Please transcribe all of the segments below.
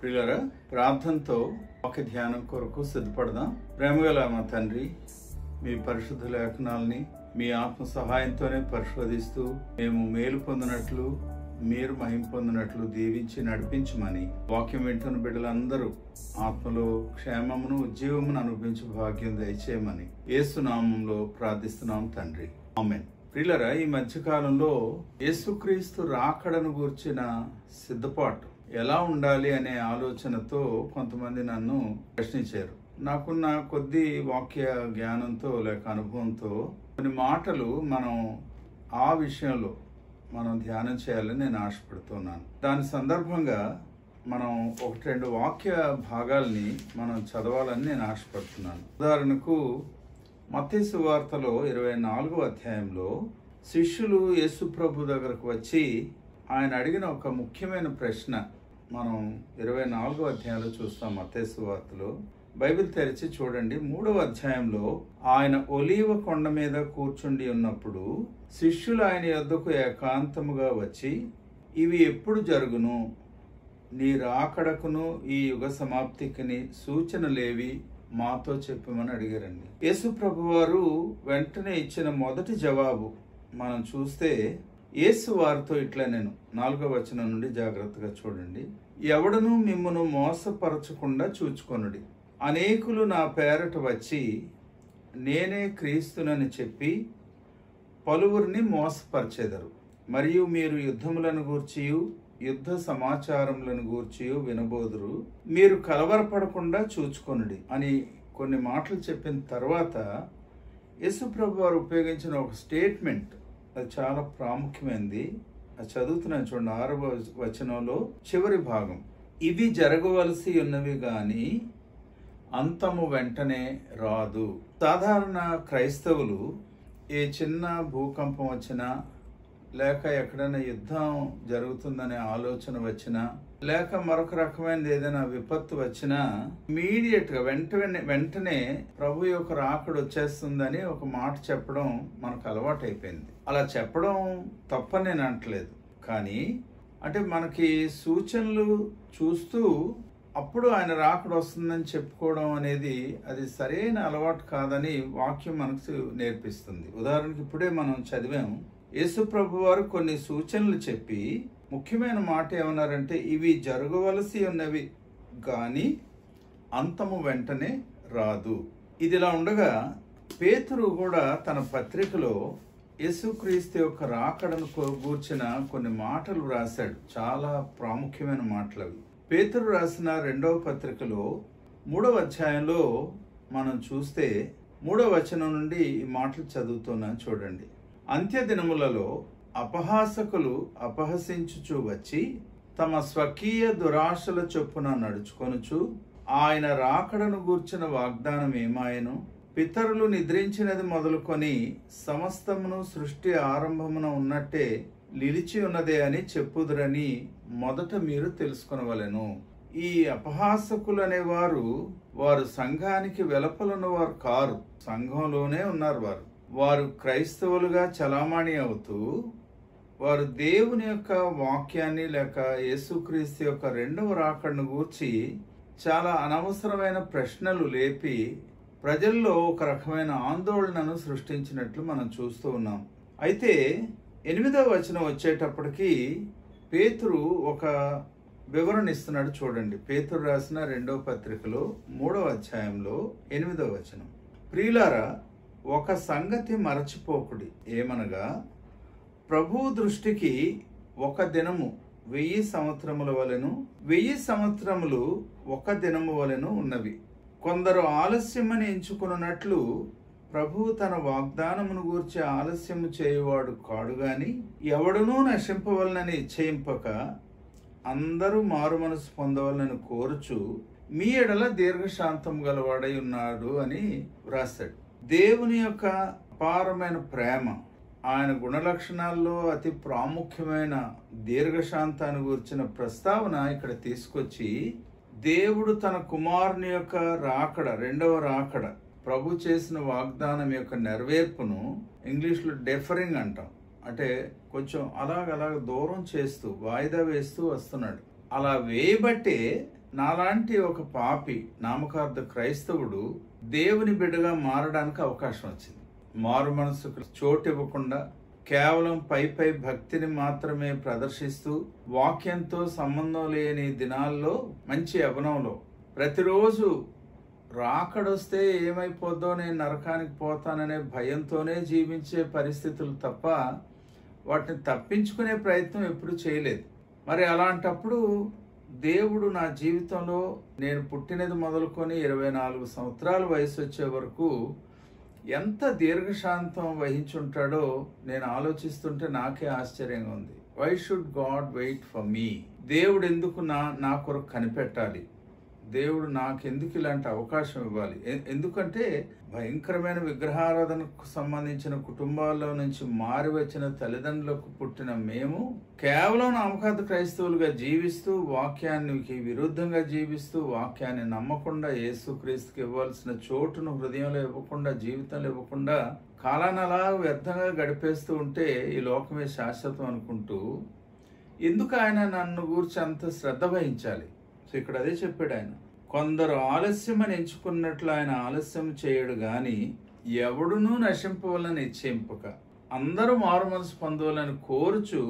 ప్రియులారా, ప్రార్థనతో ఒక ధ్యానం కొరకు సిద్ధపడదాం. ప్రేమగల మా తండ్రి, మీ పరిశుద్ధ లేఖనాలని మీ ఆత్మ సహాయంతోనే పరిశోధిస్తూ మేము మేలు పొందినట్లు, మీరు మహిమ పొందినట్లు దీవించి నడిపించమని, వాక్యం వింటున్న బిడ్డలందరూ ఆత్మలో క్షేమమును ఉజ్జీవమును అనుభవించే భాగ్యం దయచేయమని యేసు నామంలో ప్రార్థిస్తున్నాం తండ్రి, ఆమేన్. ప్రియులారా, ఈ మధ్యకాలంలో యేసుక్రీస్తు రాకడను గూర్చిన సిద్ధపాటు ఎలా ఉండాలి అనే ఆలోచనతో కొంతమంది నన్ను ప్రశ్నించారు. నాకున్న కొద్ది వాక్య జ్ఞానంతో లేక అనుభవంతో కొన్ని మాటలు ఆ విషయంలో మనం ధ్యానం చేయాలని నేను ఆశపడుతున్నాను. దాని సందర్భంగా మనం 1-2 వాక్య భాగాల్ని మనం చదవాలని నేను ఆశపడుతున్నాను. ఉదాహరణకు మత్తయి సువార్తలో 24వ అధ్యాయంలో శిష్యులు యేసు ప్రభు దగ్గరకు వచ్చి ఆయన అడిగిన ఒక ముఖ్యమైన ప్రశ్న మనం 24వ అధ్యాయంలో చూస్తాం. మత్తయి సువార్తలో బైబిల్ తెరిచి చూడండి. 3వ అధ్యాయంలో ఆయన ఒలీవ కొండ మీద కూర్చుండి ఉన్నప్పుడు శిష్యులు ఆయన యొద్దకు ఏకాంతముగా వచ్చి, ఇవి ఎప్పుడు జరుగును? నీ రాకడకును ఈ యుగ సమాప్తికిని సూచనలేవి మాతో చెప్పమని అడిగారండి. యేసు ప్రభువారు వెంటనే ఇచ్చిన మొదటి జవాబు మనం చూస్తే యేసు వారితో ఇట్లా, నేను 4వ వచనం నుండి జాగ్రత్తగా చూడండి. ఎవడను మిమ్మును మోసపరచకుండా చూచుకొనుడి. అనేకులు నా పేరట వచ్చి నేనే క్రీస్తునని చెప్పి పలువురిని మోసపరిచెదరు. మరియు మీరు యుద్ధములను గూర్చియు యుద్ధ సమాచారములను గూర్చియు వినబోదురు. మీరు కలవరపడకుండా చూచుకొనుడి అని కొన్ని మాటలు చెప్పిన తర్వాత యేసు ప్రభు వారు ఉపయోగించిన ఒక స్టేట్మెంట్, అది చాలా ప్రాముఖ్యమైనది. అది చదువుతున్నాను చూడండి. 6వ వచనంలో చివరి భాగం, ఇవి జరగవలసి ఉన్నవి గాని అంతము వెంటనే రాదు. సాధారణ క్రైస్తవులు ఏ చిన్న భూకంపం వచ్చినా, లేక ఎక్కడైనా యుద్ధం జరుగుతుందనే ఆలోచన వచ్చినా, లేక మరొక రకమైనది ఏదైనా విపత్తు వచ్చినా ఇమీడియట్ గా వెంటనే ప్రభు యొక్క రాకడ వచ్చేస్తుందని ఒక మాట చెప్పడం మనకు అలవాటు అయిపోయింది. అలా చెప్పడం తప్పని నేను అంటలేదు, కానీ అంటే మనకి సూచనలు చూస్తూ అప్పుడు ఆయన రాకడ వస్తుందని చెప్పుకోవడం అనేది అది సరైన అలవాటు కాదని వాక్యం మనకు నేర్పిస్తుంది. ఉదాహరణకి ఇప్పుడే మనం చదివాం, యేసు ప్రభు వారు కొన్ని సూచనలు చెప్పి ముఖ్యమైన మాట ఏమన్నారంటే, ఇవి జరగవలసి ఉన్నవి గాని అంతము వెంటనే రాదు. ఇదిలా ఉండగా పేతురు కూడా తన పత్రికలో యేసుక్రీస్తు యొక్క రాకడను గూర్చిన కొన్ని మాటలు రాశాడు. చాలా ప్రాముఖ్యమైన మాటలు అవి. పేతురు రాసిన 2వ పత్రికలో 3వ అధ్యాయంలో మనం చూస్తే 3వ వచనం నుండి ఈ మాటలు చదువుతున్నాను చూడండి. అంత్య దినములలో అపహాసకులు అపహసించుచు వచ్చి తమ స్వకీయ దురాశల చొప్పున నడుచుకొనుచు ఆయన రాకడను గూర్చిన వాగ్దానం ఏమాయను? పితరులు నిద్రించినది మొదలుకొని సమస్తమును సృష్టి ఆరంభమున ఉన్నట్టే నిలిచి ఉన్నదే అని చెప్పుదురని మొదట మీరు తెలుసుకొనవలెను. ఈ అపహాసకులు అనేవారు వారు సంఘానికి వెలుపలున్న వారు కారు, సంఘంలోనే ఉన్నారు. వారు క్రైస్తవులుగా చలామణి అవుతూ వారు దేవుని యొక్క వాక్యాన్ని లేక యేసుక్రీస్తు యొక్క 2వ రాకడను గూర్చి చాలా అనవసరమైన ప్రశ్నలు లేపి ప్రజల్లో ఒక రకమైన ఆందోళనను సృష్టించినట్లు మనం చూస్తూ ఉన్నాం. అయితే 8వ వచనం వచ్చేటప్పటికి పేతురు ఒక వివరణ ఇస్తున్నాడు చూడండి. పేతురు రాసిన 2వ పత్రికలో 3వ అధ్యాయంలో 8వ వచనం, ప్రియులారా, ఒక సంగతి మరచిపోకుడి, ఏమనగా ప్రభు దృష్టికి ఒక దినము 1000 సంవత్సరముల వలెను, 1000 సంవత్సరములు ఒక దినము వలెను ఉన్నవి. కొందరు ఆలస్యమని ఎంచుకున్నట్లు ప్రభు తన వాగ్దానమును గూర్చి ఆలస్యము చేయువాడు కాడు గాని ఎవడునూ నశింపవలనని ఇచ్ఛయింపక అందరూ మారు మనసు పొందవలనని కోరుచు మీ ఎడల దీర్ఘశాంతం గలవాడై ఉన్నాడు అని వ్రాస్తాడు. దేవుని యొక్క అపారమైన ప్రేమ, ఆయన గుణలక్షణాల్లో అతి ప్రాముఖ్యమైన దీర్ఘశాంతాన్ని గురించిన ప్రస్తావన ఇక్కడ తీసుకొచ్చి దేవుడు తన కుమారుని యొక్క రాకడ, 2వ రాకడ, ప్రభు చేసిన వాగ్దానం యొక్క నెరవేర్పును ఇంగ్లీష్లో డెఫరింగ్ అంటాం. అంటే కొంచెం అలాగ దూరం చేస్తూ వాయిదా వేస్తూ వస్తున్నాడు. అలా వేయబట్టే నాలాంటి ఒక పాపి నామకార్థ క్రైస్తవుడు దేవుని బిడ్డగా మారడానికి అవకాశం వచ్చింది. మారు మనసుకు చోటు ఇవ్వకుండా కేవలం పై భక్తిని మాత్రమే ప్రదర్శిస్తూ వాక్యంతో సంబంధం లేని దినాల్లో మంచి యవ్వనంలో ప్రతిరోజు రాకడొస్తే ఏమైపోద్దో నేను నరకానికి పోతాననే భయంతోనే జీవించే పరిస్థితులు తప్ప వాటిని తప్పించుకునే ప్రయత్నం ఎప్పుడు చేయలేదు. మరి అలాంటప్పుడు దేవుడు నా జీవితంలో నేను పుట్టినది మొదలుకొని 24 సంవత్సరాల వయసు వచ్చే వరకు ఎంత దీర్ఘశాంతం వహించుంటాడో నేను ఆలోచిస్తుంటే నాకే ఆశ్చర్యంగా ఉంది. Why should God wait for me? దేవుడు ఎందుకు నా కొరకు కనిపెట్టాలి? దేవుడు నాకెందుకు ఇలాంటి అవకాశం ఇవ్వాలి? ఎందుకంటే భయంకరమైన విగ్రహారాధనకు సంబంధించిన కుటుంబాల్లో నుంచి మారి వచ్చిన తల్లిదండ్రులకు పుట్టిన మేము కేవలం నామకార్థ క్రైస్తవులుగా జీవిస్తూ వాక్యానికి విరుద్ధంగా జీవిస్తూ వాక్యాన్ని నమ్మకుండా యేసుక్రీస్తుకి ఇవ్వాల్సిన చోటును హృదయంలో ఇవ్వకుండా జీవితంలో ఇవ్వకుండా కాలాన్ని అలా వ్యర్థంగా గడిపేస్తూ ఉంటే ఈ లోకమే శాశ్వతం అనుకుంటూ ఎందుకు ఆయన నన్ను గూర్చి అంత శ్రద్ధ వహించాలి? సో ఇక్కడ అదే చెప్పాడు ఆయన. కొందరు ఆలస్యం అని ఎంచుకున్నట్లు ఆయన ఆలస్యం చేయడు గాని ఎవడునూ నశింపవలని నిశ్చయింపక అందరూ మారు మనసు పొందవాలని కోరుచు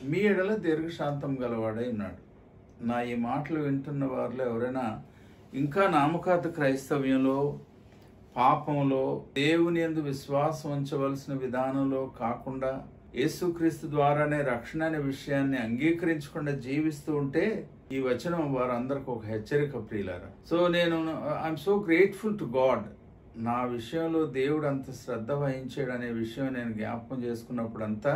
మీ ఎడల దీర్ఘశాంతం గలవాడై ఉన్నాడు. నా ఈ మాటలు వింటున్న వారిలో ఎవరైనా ఇంకా నామకార్థ క్రైస్తవ్యంలో పాపంలో దేవుని యందు విశ్వాసం ఉంచవలసిన విధానంలో కాకుండా యేసుక్రీస్తు ద్వారానే రక్షణ అనే విషయాన్ని అంగీకరించకుండా జీవిస్తూ ఉంటే ఈ వచనం వారందరికి ఒక హెచ్చరిక ప్రియులారా. So I'm so grateful to God. నా విషయంలో దేవుడు అంత శ్రద్ధ వహించాడు అనే విషయం నేను జ్ఞాపకం చేసుకున్నప్పుడంతా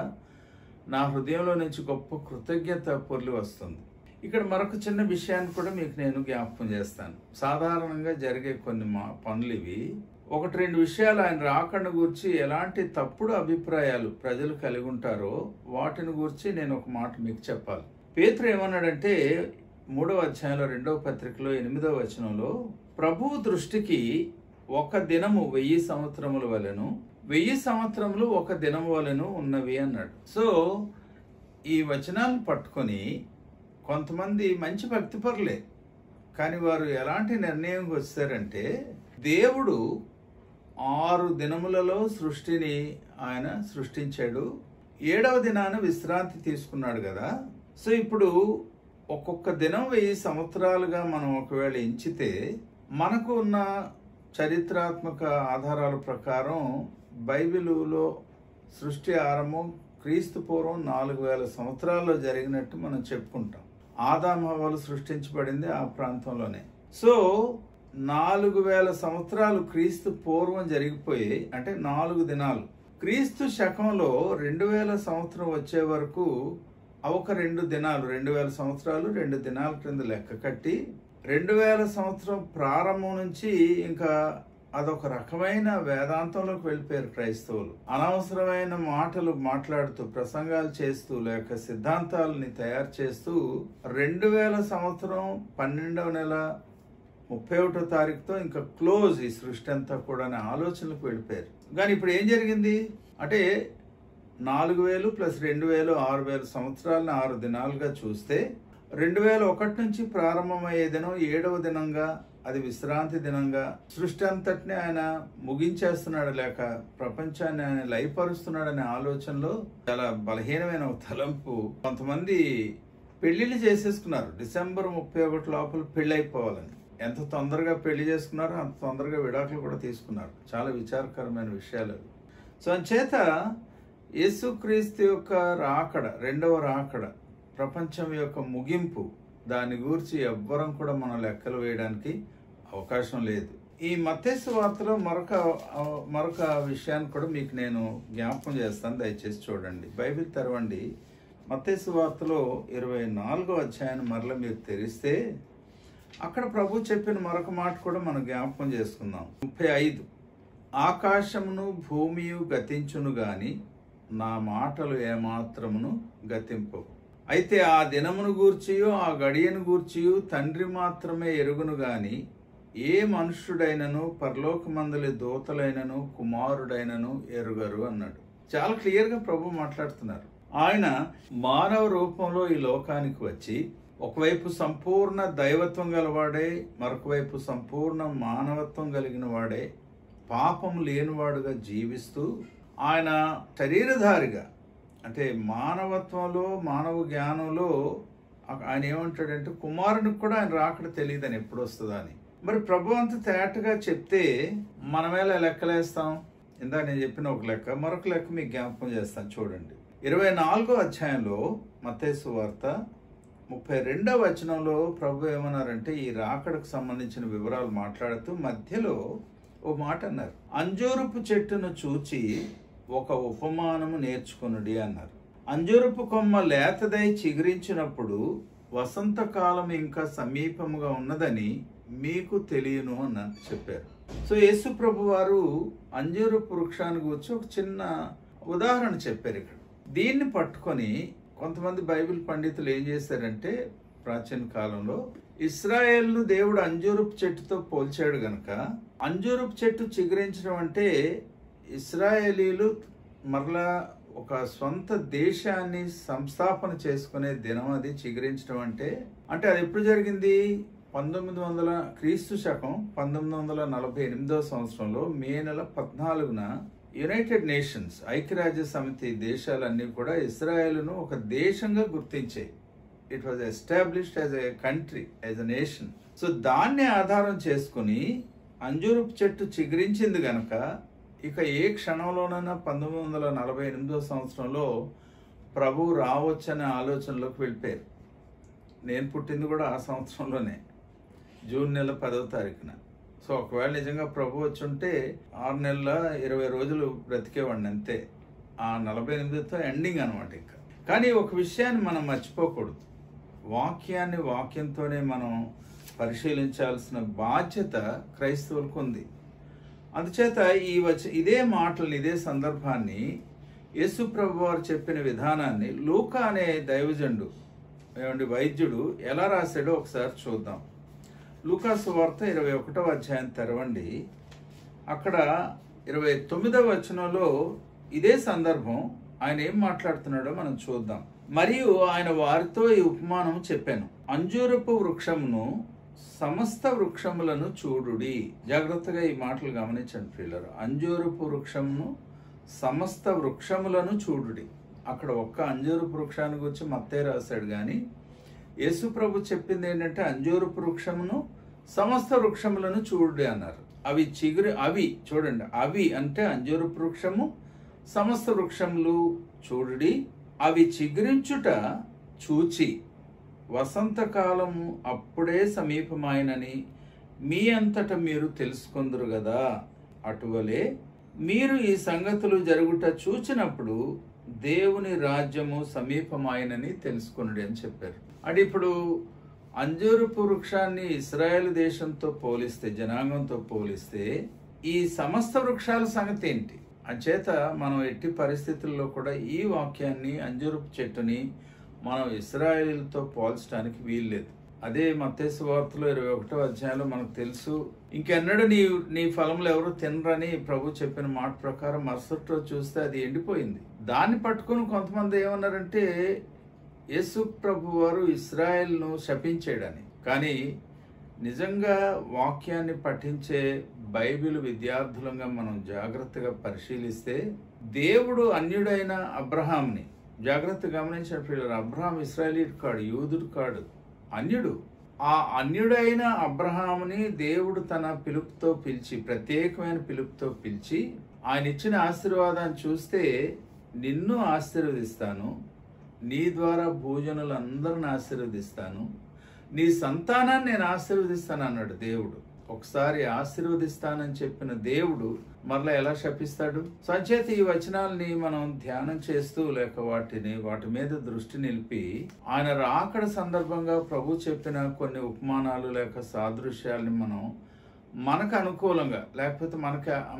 నా హృదయంలో నుంచి గొప్ప కృతజ్ఞత పొర్లి వస్తుంది. ఇక్కడ మరొక చిన్న విషయాన్ని కూడా మీకు నేను జ్ఞాపకం చేస్తాను. సాధారణంగా జరిగే కొన్ని పనులు ఇవి. 1-2 విషయాలు ఆయన రాకడ గురించి ఎలాంటి తప్పుడు అభిప్రాయాలు ప్రజలు కలిగి ఉంటారో వాటిని గురించి నేను ఒక మాట మీకు చెప్పాలి. పేతురు ఏమన్నాడంటే 3వ అధ్యాయంలో 2వ పత్రికలో 8వ వచనంలో ప్రభువు దృష్టికి ఒక దినము 1000 సంవత్సరముల వలెను 1000 సంవత్సరములు ఒక దినము వలెను ఉన్నవి అన్నాడు. సో ఈ వచనాలను పట్టుకొని కొంతమంది మంచి భక్తిపరులే కానీ వారు ఎలాంటి నిర్ణయం వచ్చారంటే దేవుడు 6 దినములలో సృష్టిని ఆయన సృష్టించాడు, 7వ దినాన విశ్రాంతి తీసుకున్నాడు కదా. సో ఇప్పుడు ఒక్కొక్క దినం 1000 సంవత్సరాలుగా మనం ఒకవేళ ఎంచితే మనకు ఉన్న చరిత్రాత్మక ఆధారాల ప్రకారం బైబిలులో సృష్టి ఆరంభం క్రీస్తు పూర్వం 4000 సంవత్సరాల్లో జరిగినట్టు మనం చెప్పుకుంటాం. ఆదాము హవ్వలు సృష్టించబడింది ఆ ప్రాంతంలోనే. సో 4000 సంవత్సరాలు క్రీస్తు పూర్వం జరిగిపోయి అంటే 4 దినాలు. క్రీస్తు శకంలో 2000 సంవత్సరం వచ్చే వరకు ఒక 2 దినాలు 2000 సంవత్సరాలు 2 దినాల క్రింద లెక్క కట్టి 2000 సంవత్సరం ప్రారంభం నుంచి ఇంకా అదొక రకమైన వేదాంతంలోకి వెళ్ళిపోయారు క్రైస్తవులు. అనవసరమైన మాటలు మాట్లాడుతూ ప్రసంగాలు చేస్తూ లేక సిద్ధాంతాలని తయారు చేస్తూ 2000 సంవత్సరం 12వ నెల 31వ తారీఖుతో ఇంకా క్లోజ్ ఈ సృష్టి అంతా కూడా అనే ఆలోచనలకు వెళ్ళిపోయారు. కానీ ఇప్పుడు ఏం జరిగింది అంటే 4000 + 2000 6000 సంవత్సరాలను 6 దినాలుగా చూస్తే 2001 నుంచి ప్రారంభమయ్యే దినం 7వ దినంగా అది విశ్రాంతి దినంగా సృష్టి అంతటిని ఆయన ముగించేస్తున్నాడు లేక ప్రపంచాన్ని ఆయన లయపరుస్తున్నాడనే ఆలోచనలో చాలా బలహీనమైన ఒక తలంపు. కొంతమంది పెళ్లిళ్ళు చేసేసుకున్నారు డిసెంబర్ 31 లోపల పెళ్లి అయిపోవాలని. ఎంత తొందరగా పెళ్లి చేసుకున్నారో అంత తొందరగా విడాకులు కూడా తీసుకున్నారు. చాలా విచారకరమైన విషయాలు. సో అంచేత యేసుక్రీస్తు యొక్క రాకడ, 2వ రాకడ, ప్రపంచం యొక్క ముగింపు, దాని గురించి ఎవ్వరం కూడా మనం లెక్కలు వేయడానికి అవకాశం లేదు. ఈ మత్తయి సువార్తలో మరొక విషయాన్ని కూడా మీకు నేను జ్ఞాపకం చేస్తాను, దయచేసి చూడండి. బైబిల్ తెరవండి. మత్తయి సువార్తలో 24వ అధ్యాయాన్ని మరలా మీరు తెరిస్తే అక్కడ ప్రభు చెప్పిన మరొక మాట కూడా మనం జ్ఞాపకం చేసుకుందాం. 35 ఆకాశమును భూమియు గతించును గాని నా మాటలు ఏమాత్రమును గతింపవు. అయితే ఆ దినమును గూర్చియు ఆ గడియను గూర్చియు తండ్రి మాత్రమే ఎరుగును గాని ఏ మనుష్యుడైనను పరలోకమందలి దూతలైనను కుమారుడైనను ఎరుగరు అన్నాడు. చాలా క్లియర్ గా ప్రభు మాట్లాడుతున్నారు. ఆయన మానవ రూపంలో ఈ లోకానికి వచ్చి ఒకవైపు సంపూర్ణ దైవత్వం గలవాడే, మరొక వైపు సంపూర్ణ మానవత్వం కలిగిన వాడే, పాపం లేనివాడుగా జీవిస్తూ ఆయన శరీరధారిగా, అంటే మానవత్వంలో మానవ జ్ఞానంలో ఆయన ఏమంటాడంటే కుమారునికి కూడా ఆయన రాకడ తెలియదని ఎప్పుడు వస్తుందా అని. మరి ప్రభు అంత తేటగా చెప్తే మనం ఎలా లెక్కలేస్తాం? ఇందా నేను చెప్పిన ఒక లెక్క, మరొక లెక్క మీకు జ్ఞాపకం చేస్తాను చూడండి. 24వ అధ్యాయంలో మత్తయి సువార్త 32వ వచనంలో ప్రభు ఏమన్నారంటే ఈ రాకడకు సంబంధించిన వివరాలు మాట్లాడుతూ మధ్యలో ఓ మాట అన్నారు. అంజూరపు చెట్టును చూచి ఒక ఉపమానము నేర్చుకునుడి అన్నారు. అంజూరపు కొమ్మ లేతదై చిగురించినప్పుడు వసంతకాలం ఇంకా సమీపముగా ఉన్నదని మీకు తెలియను అని చెప్పారు. సో యేసు ప్రభు వారు అంజూరపు వృక్షానికి వచ్చి ఒక చిన్న ఉదాహరణ చెప్పారు. ఇక్కడ దీన్ని పట్టుకొని కొంతమంది బైబిల్ పండితులు ఏం చేశారంటే ప్రాచీన కాలంలో ఇశ్రాయేలును దేవుడు అంజూరపు చెట్టుతో పోల్చాడు గనక అంజూరపు చెట్టు చిగురించడం అంటే ఇశ్రాయేలీలు మరలా ఒక సొంత దేశాన్ని సంస్థాపన చేసుకునే దినం అది చిగురించడం అంటే అది ఎప్పుడు జరిగింది? 1900 క్రీస్తు శకం 1948వ సంవత్సరంలో మే నెల 14న యునైటెడ్ నేషన్స్ ఐక్యరాజ్య సమితి దేశాలన్నీ కూడా ఇస్రాయేలును ఒక దేశంగా గుర్తించాయి. It was established as a country, as a nation. So దాన్ని ఆధారం చేసుకుని అంజూరపు చెట్టు చిగురించింది గనక ఇక ఏ క్షణంలోనైనా 1948వ సంవత్సరంలో ప్రభు రావచ్చనే ఆలోచనలోకి వెళ్ళిపోయారు. నేను పుట్టింది కూడా ఆ సంవత్సరంలోనే, జూన్ నెల 10వ తారీఖున. సో ఒకవేళ నిజంగా ప్రభు వచ్చి ఉంటే 6 నెలల 20 రోజులు బ్రతికేవాడిని అంతే. ఆ 48తో ఎండింగ్ అనమాట. ఇంకా కానీ ఒక విషయాన్ని మనం మర్చిపోకూడదు. వాక్యాన్ని వాక్యంతోనే మనం పరిశీలించాల్సిన బాధ్యత క్రైస్తవులకు ఉంది. అందుచేత ఇదే మాటలు, ఇదే సందర్భాన్ని యేసు ప్రభు వారు చెప్పిన విధానాన్ని లూకా అనే దైవజనుడు వైద్యుడు ఎలా రాశాడో ఒకసారి చూద్దాం. లూకా సువార్త 21వ అధ్యాయం తెరవండి. అక్కడ 29వ వచనంలో ఇదే సందర్భం ఆయన ఏం మాట్లాడుతున్నాడో మనం చూద్దాం. మరియు ఆయన వారితో ఈ ఉపమానం చెప్పాను. అంజూరపు వృక్షమును సమస్త వృక్షములను చూడుడి. జాగ్రత్తగా ఈ మాటలు గమనించండి ప్రియులారా. అంజూరపు వృక్షమును సమస్త వృక్షములను చూడుడి. అక్కడ ఒక్క అంజూరపు వృక్షాన్ని గురించి మత్తయి రాశాడు, కానీ యేసు ప్రభు చెప్పింది ఏంటంటే అంజూరపు వృక్షమును సమస్త వృక్షములను చూడుడి అన్నారు. అవి చూడండి, అవి అంటే అంజూరపు వృక్షము, సమస్త వృక్షములు చూడుడి. అవి చిగురించుట చూచి వసంతకాలము అప్పుడే సమీపమైనని మీ అంతట మీరు తెలుసుకొందురు కదా. అటువలే మీరు ఈ సంగతులు జరుగుట చూచినప్పుడు దేవుని రాజ్యము సమీపమైనని తెలుసుకొనుడి అని చెప్పారు. అంటే ఇప్పుడు అంజూరపు వృక్షాన్ని ఇశ్రాయేలు దేశంతో పోలిస్తే, జనాంగంతో పోలిస్తే ఈ సమస్త వృక్షాల సంగతి ఏంటి? అంచేత మనం ఎట్టి పరిస్థితుల్లో కూడా ఈ వాక్యాన్ని, అంజూరపు చెట్టుని మనం ఇశ్రాయేలుతో పోల్చడానికి వీల్లేదు. అదే మత్తయి సువార్తలో 21వ అధ్యాయంలో మనకు తెలుసు, ఇంకెన్నడూ నీ ఫలములు ఎవరు తినరని ప్రభు చెప్పిన మాట ప్రకారం మరుసటి రోజు చూస్తే అది ఎండిపోయింది. దాన్ని పట్టుకుని కొంతమంది ఏమన్నారంటే యేసు ప్రభు వారు ఇశ్రాయేల్ను శపించాడని. కానీ నిజంగా వాక్యాన్ని పఠించే బైబిల్ విద్యార్థులంగా మనం జాగ్రత్తగా పరిశీలిస్తే దేవుడు అన్యుడైన అబ్రహాంని, జాగ్రత్తగా గమనించిన పిల్లలు, అబ్రహాం ఇశ్రాయేలీయుడు కాడు, యూదుడు కాడు, అన్యుడు. ఆ అన్యుడైన అబ్రహాముని దేవుడు తన పిలుపుతో పిలిచి, ప్రత్యేకమైన పిలుపుతో పిలిచి ఆయన ఇచ్చిన ఆశీర్వాదాన్ని చూస్తే నిన్ను ఆశీర్వదిస్తాను, నీ ద్వారా భూజనులందరిని ఆశీర్వదిస్తాను, నీ సంతానాన్ని నేను ఆశీర్వదిస్తాను అన్నాడు దేవుడు. ఒకసారి ఆశీర్వదిస్తానని చెప్పిన దేవుడు మరలా ఎలా శపిస్తాడు? సంచేత ఈ వచనాలని మనం ధ్యానం చేస్తూ లేక వాటి మీద దృష్టి నిలిపి ఆయన రాకడ సందర్భంగా ప్రభు చెప్పిన కొన్ని ఉపమానాలు లేక సాదృశ్యాలని మనం మనకు అనుకూలంగా, లేకపోతే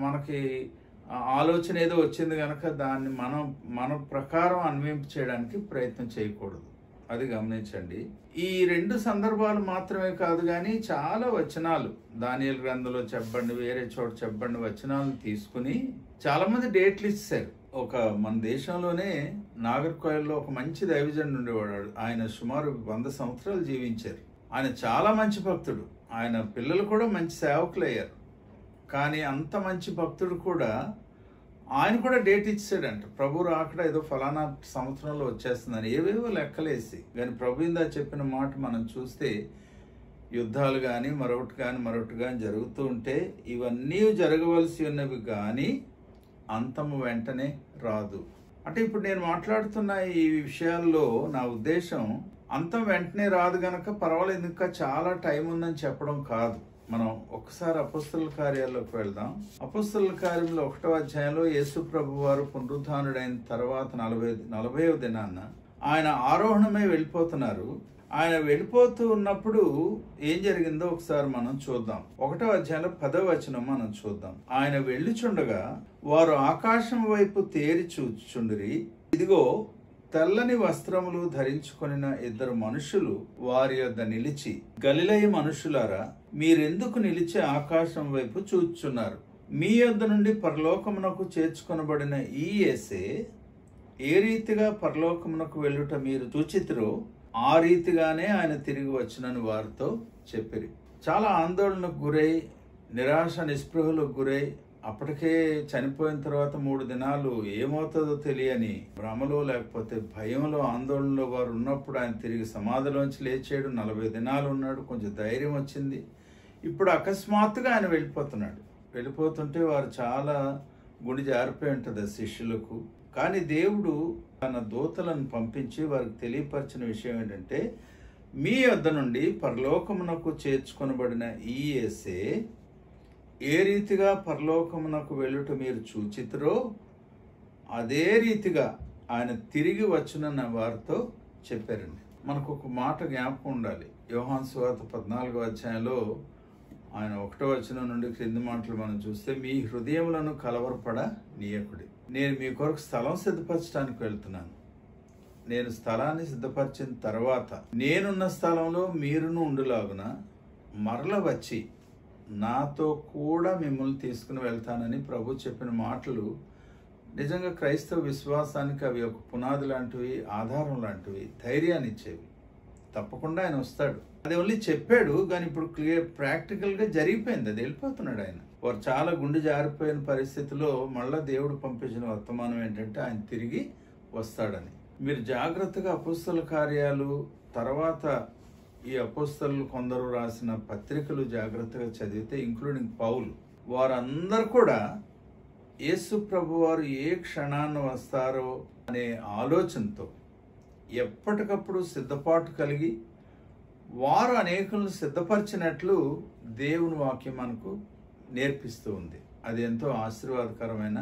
మనకి ఆలోచన ఏదో వచ్చింది కనుక దాన్ని మన ప్రకారం అన్వయింపు చేయడానికి ప్రయత్నం చేయకూడదు. అది గమనించండి. ఈ 2 సందర్భాలు మాత్రమే కాదు, కానీ చాలా వచనాలు దానియేలు గ్రంథంలో చెప్పండి, వేరే చోట చెప్పండి, వచనాలను తీసుకుని చాలా మంది డేట్లు ఇచ్చారు. ఒక మన దేశంలోనే నాగర్కోయిల్లో ఒక మంచి దైవజనుడు ఉండేవాడు. ఆయన సుమారు 100 సంవత్సరాలు జీవించారు. ఆయన చాలా మంచి భక్తుడు. ఆయన పిల్లలు కూడా మంచి సేవకులు అయ్యారు. కానీ అంత మంచి భక్తుడు కూడా ఆయన కూడా డేట్ ఇచ్చాడంట. ప్రభు రాకడ ఏదో ఫలానా సంవత్సరంలో వచ్చేస్తుందని ఏవేవో లెక్కలేసి. కానీ ప్రభు ఇందా చెప్పిన మాట మనం చూస్తే యుద్ధాలు కానీ మరొకటి కానీ జరుగుతూ ఉంటే ఇవన్నీ జరగవలసి ఉన్నవి, కానీ అంతము వెంటనే రాదు. అంటే ఇప్పుడు నేను మాట్లాడుతున్న ఈ విషయాల్లో నా ఉద్దేశం అంతం వెంటనే రాదు గనక పర్వాలేదు, ఇంకా చాలా టైం ఉందని చెప్పడం కాదు. మనం ఒకసారి అపొస్తలుల కార్యాల్లోకి వెళ్దాం. అపొస్తలుల కార్యంలో 1వ అధ్యాయంలో యేసు ప్రభు వారు పునరుద్ధానుడైన తర్వాత 40వ దినాన్న ఆయన ఆరోహణమై వెళ్ళిపోతున్నారు. ఆయన వెళ్ళిపోతూ ఉన్నప్పుడు ఏం జరిగిందో ఒకసారి మనం చూద్దాం. 1వ అధ్యాయంలో 10వ వచనం మనం చూద్దాం. ఆయన వెళ్ళుచుండగా వారు ఆకాశం వైపు తేరి చూచుచుండిరి. ఇదిగో తెల్లని వస్త్రములు ధరించుకొనిన 2 మనుషులు వారి యొద్ద నిలిచి, గలిలయ మనుషులారా, మీరెందుకు నిలిచి ఆకాశం వైపు చూచుచున్నారు? మీ యొద్ద నుండి పరలోకమునకు చేర్చుకొనబడిన ఈ యేసే ఏ రీతిగా పరలోకమునకు వెళ్ళుట మీరు చూచితిరో ఆ రీతిగానే ఆయన తిరిగి వచ్చినని వారితో చెప్పిరి. చాలా ఆందోళనకు గురై, నిరాశ నిస్పృహలకు గురై, అప్పటికే చనిపోయిన తర్వాత 3 దినాలు ఏమవుతుందో తెలియని భ్రమలో లేకపోతే భయంలో ఆందోళనలో వారు ఉన్నప్పుడు ఆయన తిరిగి సమాధిలోంచి లేచాడు. 40 దినాలు ఉన్నాడు. కొంచెం ధైర్యం వచ్చింది. ఇప్పుడు అకస్మాత్తుగా ఆయన వెళ్ళిపోతున్నాడు. వెళ్ళిపోతుంటే వారు చాలా గుడి జారిపోయి ఉంటుంది శిష్యులకు. కానీ దేవుడు తన దూతలను పంపించి వారికి తెలియపరిచిన విషయం ఏంటంటే, మీ వద్ద నుండి పరలోకమునకు చేర్చుకొనబడిన ఈ యేసే ఏ రీతిగా పరలోకమునకు వెళ్ళుట మీరు చూచితిరో అదే రీతిగా ఆయన తిరిగి వచ్చునన్న వారితో చెప్పారండి. మనకు ఒక మాట జ్ఞాపకం ఉండాలి. యోహాను సువార్త 14వ అధ్యాయంలో ఆయన 1వ వచనం నుండి క్రింది మాటలు మనం చూస్తే, మీ హృదయములను కలవరపడ నీయకుడి. నేను మీ కొరకు స్థలం సిద్ధపరచడానికి వెళ్తున్నాను. నేను స్థలాన్ని సిద్ధపరిచిన తర్వాత నేనున్న స్థలంలో మీరును ఉండులాగున మరల వచ్చి నాతో కూడా మిమ్మల్ని తీసుకుని వెళ్తానని ప్రభు చెప్పిన మాటలు నిజంగా క్రైస్తవ విశ్వాసానికి అవి ఒక పునాది లాంటివి, ఆధారం లాంటివి, ధైర్యాన్ని ఇచ్చేవి. తప్పకుండా ఆయన వస్తాడు. అది ఓన్లీ చెప్పాడు, కానీ ఇప్పుడు ప్రాక్టికల్గా జరిగిపోయింది. అది వెళ్ళిపోతున్నాడు ఆయన. వారు చాలా గుండె జారిపోయిన పరిస్థితిలో మళ్ళా దేవుడు పంపించిన వర్తమానం ఏంటంటే ఆయన తిరిగి వస్తాడని. మీరు జాగ్రత్తగా అపొస్తలుల కార్యాలు తర్వాత ఈ అపొస్తలులు కొందరు రాసిన పత్రికలు జాగ్రత్తగా చదివితే, ఇంక్లూడింగ్ పౌలు, వారందరూ కూడా యేసు ప్రభు వారు ఏ క్షణాన్ని వస్తారో అనే ఆలోచనతో ఎప్పటికప్పుడు సిద్ధపాటు కలిగి వారు అనేకులను సిద్ధపరిచినట్లు దేవుని వాక్యం మనకు నేర్పిస్తూ ఉంది. అది ఎంతో ఆశీర్వాదకరమైన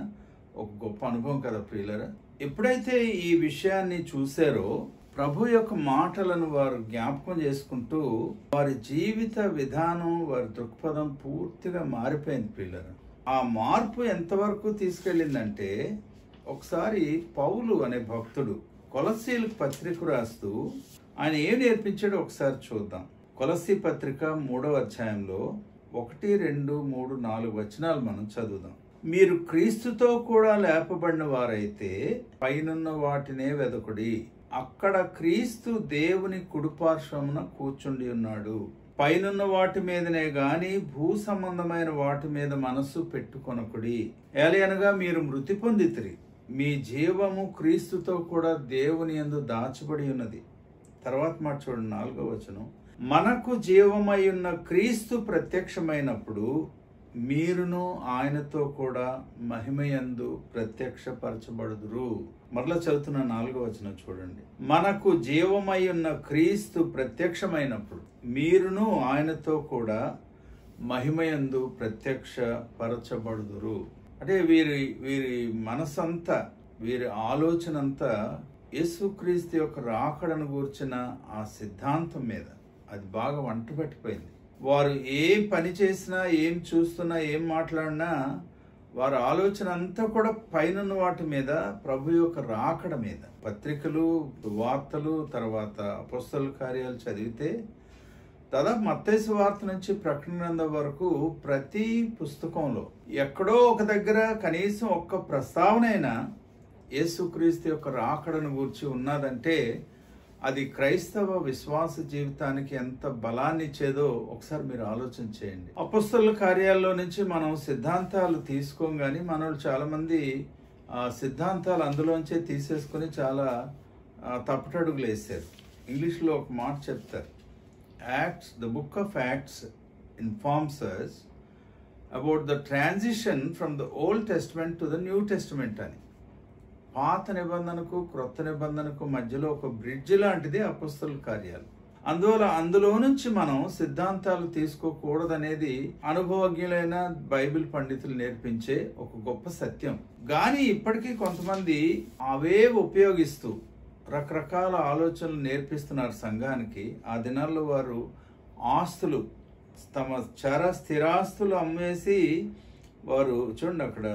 ఒక గొప్ప అనుభవం కదా ప్రియులరా. ఎప్పుడైతే ఈ విషయాన్ని చూశారో ప్రభు యొక్క మాటలను వారు జ్ఞాపకం చేసుకుంటూ వారి జీవిత విధానం, వారి దృక్పథం పూర్తిగా మారిపోయింది ప్రియులరా. ఆ మార్పు ఎంతవరకు తీసుకెళ్ళిందంటే, ఒకసారి పౌలు అనే భక్తుడు కొలస్సీలకు పత్రిక రాస్తూ ఆయన ఏం నేర్పించాడో ఒకసారి చూద్దాం. కొలస్సీ పత్రిక 3వ అధ్యాయంలో 1, 2, 3, 4 వచనాలు మనం చదువుదాం. మీరు క్రీస్తుతో కూడా లేపబడిన వారైతే పైనున్న వాటినే వెదకుడి, అక్కడ క్రీస్తు దేవుని కుడిపార్శ్వమున కూర్చుండి ఉన్నాడు. పైనున్న వాటి మీదనే గాని భూ సంబంధమైన వాటి మీద మనస్సు పెట్టుకొనకుడి. ఏలయనగా మీరు మృతి పొందితిరి, మీ జీవము క్రీస్తుతో కూడా దేవుని యందు దాచబడి ఉన్నది. తర్వాత మాట చూడండి, 4వ వచనం. మనకు జీవమై ఉన్న క్రీస్తు ప్రత్యక్షమైనప్పుడు మీరును ఆయనతో కూడా మహిమయందు ప్రత్యక్షపరచబడుదురు. మరలా చదువుతున్న 4వ వచనం చూడండి. మనకు జీవమై ఉన్న క్రీస్తు ప్రత్యక్షమైనప్పుడు మీరును ఆయనతో కూడా మహిమయందు ప్రత్యక్షపరచబడుదురు. అంటే వీరి మనసంతా, వీరి ఆలోచన అంతా యేసుక్రీస్తు యొక్క రాకడను గూర్చిన ఆ సిద్ధాంతం మీద అది బాగా వంటబట్టిపోయింది. వారు ఏం పని చేసినా, ఏం చూస్తున్నా, ఏం మాట్లాడినా వారి ఆలోచన అంతా కూడా పైనున్న వాటి మీద, ప్రభు యొక్క రాకడ మీద. పత్రికలు, వార్తలు, తర్వాత అపొస్తలుల కార్యాలు చదివితే దాదాపు మత్తయి సువార్త నుంచి ప్రకటన గ్రంథం వరకు ప్రతి పుస్తకంలో ఎక్కడో ఒక దగ్గర కనీసం ఒక్క ప్రస్తావనైనా యేసుక్రీస్తు యొక్క రాకడను గూర్చి ఉన్నదంటే అది క్రైస్తవ విశ్వాస జీవితానికి ఎంత బలాన్ని ఇచ్చేదో ఒకసారి మీరు ఆలోచన చేయండి. అపొస్తలుల కార్యాల్లో నుంచి మనం సిద్ధాంతాలు తీసుకోం కానీ మనోళ్ళు చాలా మంది సిద్ధాంతాలు అందులోంచే తీసేసుకుని చాలా తప్పటడుగులు వేశారు. ఇంగ్లీష్లో ఒక మాట చెప్తారు, acts the book of acts informs us about the transition from the old testament to the new testament అని. పాత నిబంధనకు క్రొత్త నిబంధనకు మధ్యలో ఒక బ్రిడ్జ్ లాంటిది అపొస్తలుల కార్యాలు. అందువల్ల అందులో నుంచి మనం సిద్ధాంతాలు తీసుకోకూడదనేది అనుభవజ్ఞులైన బైబిల్ పండితులు నేర్పించే ఒక గొప్ప సత్యం. కానీ ఇప్పటికీ కొంతమంది అవే ఉపయోగిస్తూ రకరకాల ఆలోచనలు నేర్పిస్తున్నారు సంఘానికి. ఆ దినాల్లో వారు ఆస్తులు, తమ స్థిరాస్తులు అమ్మేసి వారు చూడండి, అక్కడ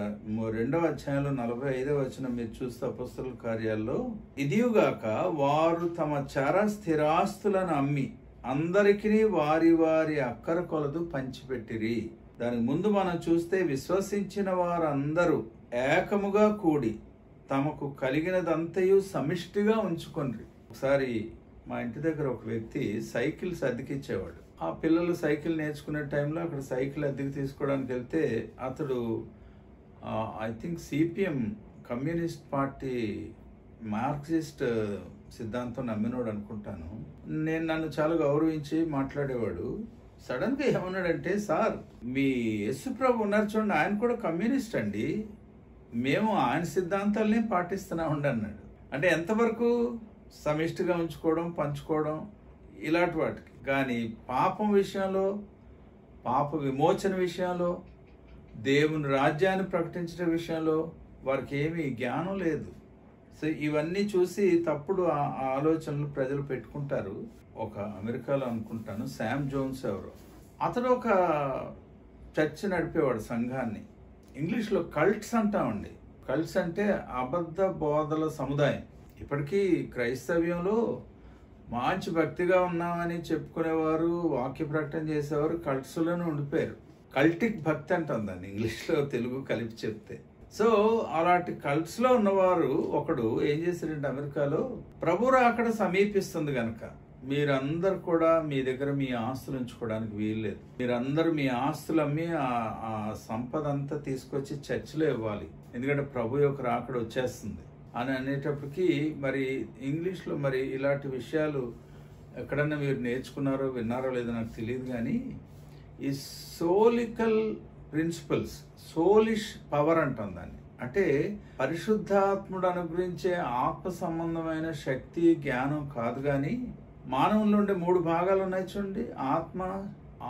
2వ అధ్యాయంలో 45వ వచనం మీరు చూస్తే అపొస్తలుల కార్యాల్లో, ఇదియుగాక వారు తమ స్థిరాస్తులను అమ్మి అందరికీ వారి వారి అక్కర కొలదు పంచిపెట్టిరి. దానికి ముందు మనం చూస్తే విశ్వసించిన వారందరూ ఏకముగా కూడి తమకు కలిగినదంతయు సమిష్టిగా ఉంచుకొండ్రి. ఒకసారి మా ఇంటి దగ్గర ఒక వ్యక్తి సైకిల్స్ అద్దెకిచ్చేవాడు. ఆ పిల్లలు సైకిల్ నేర్చుకునే టైంలో అక్కడ సైకిల్ అద్దెకి తీసుకోవడానికి వెళ్తే అతడు I think CPM communist party Marxist సిద్ధాంతం నమ్మినోడు అనుకుంటాను. నన్ను చాలా గౌరవించి మాట్లాడేవాడు. సడన్గా ఏమన్నాడంటే, సార్ మీ యేసు ప్రభు ఉన్నారు చూడండి, ఆయన కూడా కమ్యూనిస్ట్ అండి, మేము ఆయన సిద్ధాంతాలనే పాటిస్తున్నామండి అన్నాడు. అంటే ఎంతవరకు సమిష్టిగా ఉంచుకోవడం, పంచుకోవడం ఇలాంటి వాటికి. కానీ పాపం విషయంలో, పాప విమోచన విషయంలో, దేవుని రాజ్యాన్ని ప్రకటించడం విషయంలో వారికి ఏమీ జ్ఞానం లేదు. సో ఇవన్నీ చూసి తప్పుడు ఆలోచనలు ప్రజలు పెట్టుకుంటారు. ఒక అమెరికాలో అనుకుంటాను శామ్ జోన్స్ ఎవరో, అతడు ఒక చర్చ్ నడిపేవాడు సంఘాన్ని. ఇంగ్లీష్లో కల్ట్స్ అంటామండి. కల్ట్స్ అంటే అబద్ధ బోధల సముదాయం. ఇప్పటికీ క్రైస్తవ్యంలో మంచి భక్తిగా ఉన్నామని చెప్పుకునేవారు, వాక్య ప్రకటన చేసేవారు కల్ట్స్లోనే ఉండిపోయారు. కల్టిక్ భక్తి అంటాం దాన్ని ఇంగ్లీష్లో, తెలుగు కలిపి చెప్తే. సో అలాంటి కల్ట్స్లో ఉన్నవారు ఒకడు ఏం చేశారంటే, అమెరికాలో ప్రభు రాకడ సమీపిస్తుంది కనుక మీరందరూ కూడా మీ దగ్గర మీ ఆస్తులు ఉంచుకోవడానికి వీల్లేదు, మీరందరూ మీ ఆస్తులు అమ్మి ఆ సంపద అంతా తీసుకొచ్చి చర్చిలో ఇవ్వాలి, ఎందుకంటే ప్రభు యొక్క రాకడ వచ్చేస్తుంది అని అనేటప్పటికీ, మరి ఇంగ్లీష్లో మరి ఇలాంటి విషయాలు ఎక్కడన్నా మీరు నేర్చుకున్నారో విన్నారో లేదో నాకు తెలియదు. కానీ ఈ సోలికల్ ప్రిన్సిపల్స్, సోలిష్ పవర్ అంటాం దాన్ని. అంటే పరిశుద్ధాత్ముడు అనుగ్రహించే ఆత్మ సంబంధమైన శక్తి, జ్ఞానం కాదు. కానీ మానవుల్లో ఉండే 3 భాగాలు ఉన్నాయి చూడండి,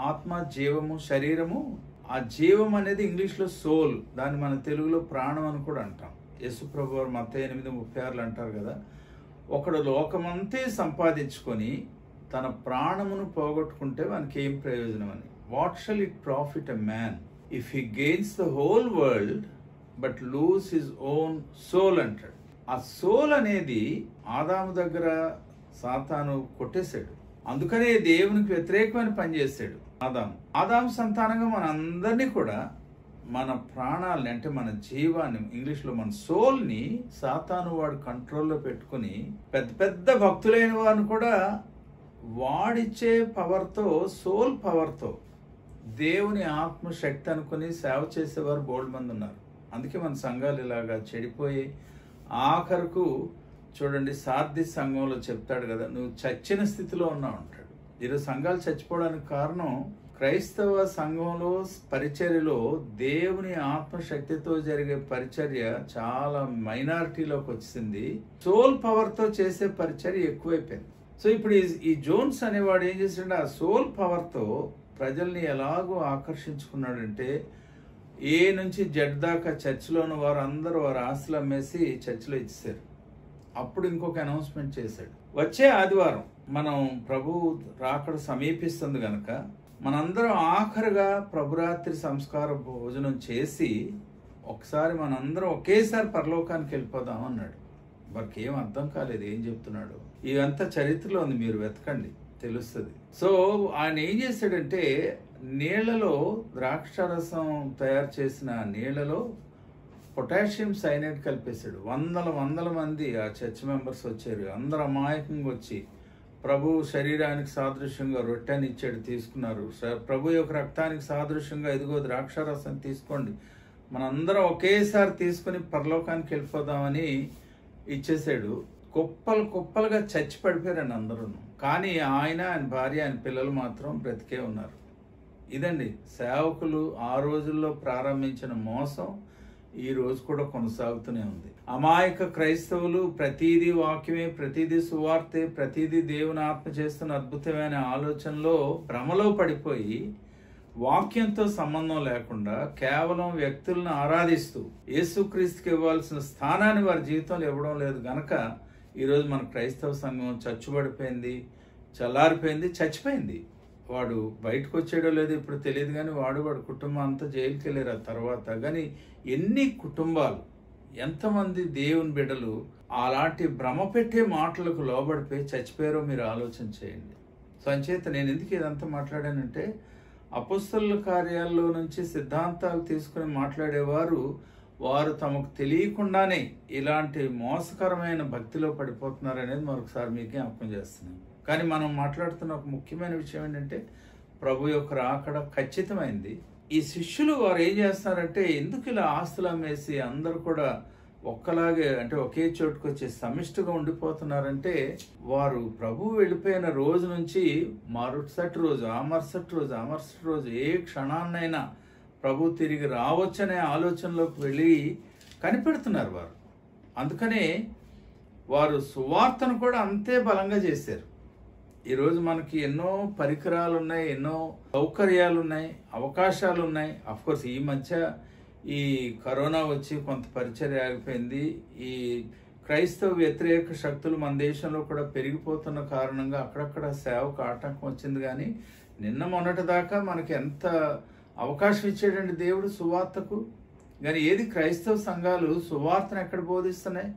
ఆత్మ, జీవము, శరీరము. ఆ జీవం అనేది ఇంగ్లీష్లో సోల్, దాన్ని మన తెలుగులో ప్రాణం అని కూడా అంటాం. యేసుప్రభు వారు మత్తయి 8:36 అంటారు కదా, ఒకడు లోకమంతే సంపాదించుకొని తన ప్రాణమును పోగొట్టుకుంటే వానికి ఏం ప్రయోజనం అని. What shall it profit a man if he gains the whole world but lose his own soul అంటాడు. ఆ సోల్ అనేది ఆదాము దగ్గర సాతాను కొట్టేశాడు. అందుకనే దేవునికి వ్యతిరేకమైన పని చేశాడు ఆదాము సంతానంగా మనందరినీ కూడా మన ప్రాణాలని, అంటే మన జీవాన్ని, ఇంగ్లీష్లో మన సోల్ని సాతాను వాడు కంట్రోల్లో పెట్టుకుని పెద్ద పెద్ద భక్తులైన వారిని కూడా వాడిచ్చే పవర్తో, సోల్ పవర్తో దేవుని ఆత్మశక్తి అనుకుని సేవ చేసేవారు బోల్డ్ మంది ఉన్నారు. అందుకే మన సంఘాలు ఇలాగా చెడిపోయి ఆఖరుకు చూడండి, సార్థి సంఘంలో చెప్తాడు కదా, నువ్వు చచ్చిన స్థితిలో ఉన్నావు అంటాడు. ఈరోజు సంఘాలు చచ్చిపోవడానికి కారణం క్రైస్తవ సంఘంలో పరిచర్యలో దేవుని ఆత్మశక్తితో జరిగే పరిచర్య చాలా మైనారిటీలోకి వచ్చింది. సోల్ పవర్తో చేసే పరిచర్య ఎక్కువైపోయింది. సో ఇప్పుడు ఈ జోన్స్ అనేవాడు ఏం చేశాడు, ఆ సోల్ పవర్తో ప్రజల్ని ఎలాగో ఆకర్షించుకున్నాడంటే, ఏ నుంచి జడ్ దాకా చర్చిలో ఉన్న వారు అందరూ వారి ఆస్తులు అమ్మేసి చర్చిలో ఇచ్చేశారు. అప్పుడు ఇంకొక అనౌన్స్మెంట్ చేశాడు, వచ్చే ఆదివారం మనం ప్రభు రాకడ సమీపిస్తుంది కనుక మనందరం ఆఖరుగా ప్రభురాత్రి సంస్కార భోజనం చేసి ఒకసారి మనందరం ఒకేసారి పరలోకానికి వెళ్ళిపోదాం అన్నాడు. వారికి ఏం అర్థం కాలేదు ఏం చెప్తున్నాడు. ఇదంతా చరిత్రలో ఉంది, మీరు వెతకండి తెలుస్తుంది. సో ఆయన ఏం చేశాడంటే, నీళ్లలో ద్రాక్షరసం తయారు చేసిన నీళ్లలో పొటాషియం సైనైడ్ కలిపేశాడు. వందల మంది ఆ చర్చ్ మెంబర్స్ వచ్చారు. అందరు అమాయకంగా వచ్చి ప్రభు శరీరానికి సాదృశ్యంగా రొట్టెని ఇచ్చాడు, తీసుకున్నారు. ప్రభు యొక్క రక్తానికి సాదృశ్యంగా ఇదిగో ద్రాక్షారసం తీసుకోండి, మనందరం ఒకేసారి తీసుకుని పరలోకానికి వెళ్ళిపోదామని ఇచ్చేసాడు. కుప్పలుగా చచ్చి పడిపోయారండి అందరూ. కానీ ఆయన భార్య ఆయన పిల్లలు మాత్రం బ్రతికే ఉన్నారు. ఇదండి సేవకులు ఆ రోజుల్లో ప్రారంభించిన మోసం ఈ రోజు కూడా కొనసాగుతూనే ఉంది. అమాయక క్రైస్తవులు ప్రతీదీ వాక్యమే, ప్రతీదీ సువార్తే, ప్రతీదీ దేవుని ఆత్మ చేస్తున్న అద్భుతమైన ఆలోచనలో భ్రమలో పడిపోయి వాక్యంతో సంబంధం లేకుండా కేవలం వ్యక్తులను ఆరాధిస్తూ యేసుక్రీస్తుకి ఇవ్వాల్సిన స్థానాన్ని వారి జీవితంలో ఇవ్వడం లేదు గనక ఈరోజు మన క్రైస్తవ సంఘం చచ్చుబడిపోయింది, చల్లారిపోయింది, చచ్చిపోయింది. వాడు బయటకు వచ్చాడో లేదో ఇప్పుడు తెలియదు, కానీ వాడి కుటుంబం అంతా జైలుకి వెళ్ళారు ఆ తర్వాత. కానీ ఎన్ని కుటుంబాలు, ఎంతమంది దేవుని బిడ్డలు అలాంటి భ్రమ పెట్టే మాటలకు లోబడిపోయి చచ్చిపోయారో మీరు ఆలోచన చేయండి. సో అంచేత నేను ఎందుకు ఇదంతా మాట్లాడానంటే, అపొస్తలుల కార్యాల్లో నుంచి సిద్ధాంతాలు తీసుకుని మాట్లాడేవారు వారు తమకు తెలియకుండానే ఇలాంటి మోసకరమైన భక్తిలో పడిపోతున్నారనేది మరొకసారి మీకు జ్ఞాపకం చేస్తున్నాను. కానీ మనం మాట్లాడుతున్న ఒక ముఖ్యమైన విషయం ఏంటంటే, ప్రభు యొక్క రాకడ ఖచ్చితమైంది. ఈ శిష్యులు వారు ఏం చేస్తున్నారంటే, ఎందుకు ఇలా ఆస్తులు అమ్మేసి అందరూ కూడా ఒక్కలాగే అంటే ఒకే చోటుకు వచ్చి సమిష్టిగా ఉండిపోతున్నారంటే, వారు ప్రభు వెళ్ళిపోయిన రోజు నుంచి మరుసటి రోజు ఆ మరుసటి రోజు ఏ క్షణాన్నైనా ప్రభు తిరిగి రావచ్చనే ఆలోచనలోకి వెళ్ళి కనిపెడుతున్నారు వారు. అందుకనే వారు సువార్తను కూడా అంతే బలంగా చేశారు. ఈరోజు మనకి ఎన్నో పరికరాలు ఉన్నాయి, ఎన్నో సౌకర్యాలు ఉన్నాయి, అవకాశాలు ఉన్నాయి. అఫ్కోర్స్ ఈ మధ్య ఈ కరోనా వచ్చి కొంత పరిచర్య ఆగిపోయింది. ఈ క్రైస్తవ వ్యతిరేక శక్తులు మన దేశంలో కూడా పెరిగిపోతున్న కారణంగా అక్కడక్కడ సేవకు ఆటంకం వచ్చింది. కానీ నిన్న మొన్నటి దాకా మనకి ఎంత అవకాశం ఇచ్చాడండి దేవుడు సువార్తకు. కానీ ఏది క్రైస్తవ సంఘాలు సువార్తను ఎక్కడ బోధిస్తున్నాయి?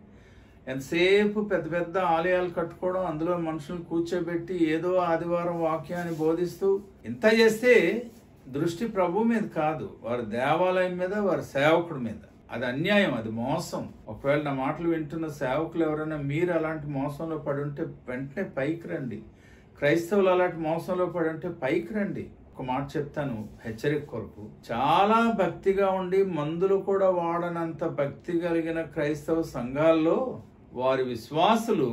ఎంతసేపు పెద్ద ఆలయాలు కట్టుకోవడం, అందులో మనుషులు కూర్చోబెట్టి ఏదో ఆదివారం వాక్యాన్ని బోధిస్తూ ఇంత చేస్తే దృష్టి ప్రభు మీద కాదు, వారి దేవాలయం మీద, వారి సేవకుడి మీద. అది అన్యాయం, అది మోసం. ఒకవేళ నా మాటలు వింటున్న సేవకులు ఎవరైనా మీరు అలాంటి మోసంలో పడి ఉంటే వెంటనే పైకి రండి. క్రైస్తవులు అలాంటి మోసంలో పడి ఉంటే పైకి రండి. ఒక మాట చెప్తాను హెచ్చరిక కొరకు. చాలా భక్తిగా ఉండి మందులు కూడా వాడనంత భక్తి కలిగిన క్రైస్తవ సంఘాల్లో వారి విశ్వాసులు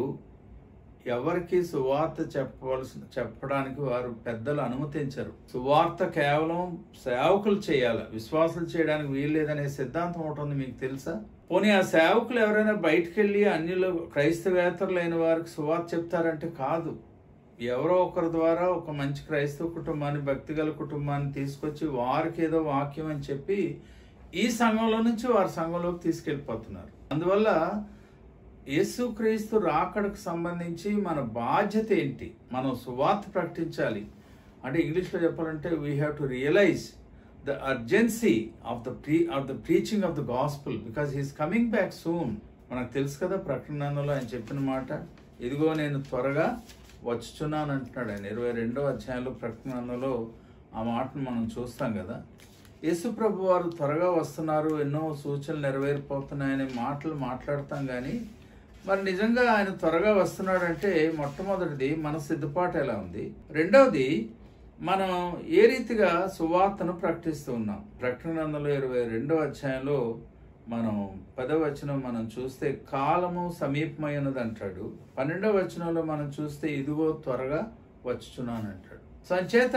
ఎవరికి సువార్త చెప్పడానికి వారు పెద్దలు అనుమతించరు. సువార్త కేవలం సేవకులు చేయాలి, విశ్వాసులు చేయడానికి వీల్లేదనే సిద్ధాంతం ఒకటి ఉంది, మీకు తెలుసా? పోనీ ఆ సేవకులు ఎవరైనా బయటకు వెళ్ళి అన్యులు క్రైస్తవేతరులైన వారికి సువార్త చెప్తారంటే కాదు. ఎవరో ఒకరి ద్వారా ఒక మంచి క్రైస్తవ కుటుంబాన్ని, భక్తిగల కుటుంబాన్ని తీసుకొచ్చి వారికి ఏదో వాక్యం అని చెప్పి ఈ సంఘంలో నుంచి వారి సంఘంలోకి తీసుకెళ్ళిపోతున్నారు. అందువల్ల యేసుక్రీస్తు రాకడకు సంబంధించి మన బాధ్యత ఏంటి? మనం సువార్త ప్రకటించాలి. అంటే ఇంగ్లీష్లో చెప్పాలంటే we have to realize the urgency of the preaching of the gospel because he's coming back soon. మనకు తెలుసు కదా ప్రకటనలో ఆయన చెప్పిన మాట, ఇదిగో నేను త్వరగా వచ్చుచున్నాను అంటున్నాడు ఆయన. 22వ అధ్యాయంలో ప్రకటనలో ఆ మాటను మనం చూస్తాం కదా. యేసు ప్రభు వారు త్వరగా వస్తున్నారు, ఎన్నో సూచనలు నెరవేరిపోతున్నాయనే మాటలు మాట్లాడతాం. కానీ మరి నిజంగా ఆయన త్వరగా వస్తున్నాడంటే మొట్టమొదటిది మన సిద్ధపాటు ఎలా ఉంది, రెండవది మనం ఏ రీతిగా సువార్తను ప్రకటిస్తూ ఉన్నాం. ప్రకటన 22వ అధ్యాయంలో మనం 10వ వచనం మనం చూస్తే కాలము సమీపమైనది అంటాడు. 12వ వచనంలో మనం చూస్తే ఇదిగో త్వరగా వచ్చుచున్నాను అంటాడు. సో అంచేత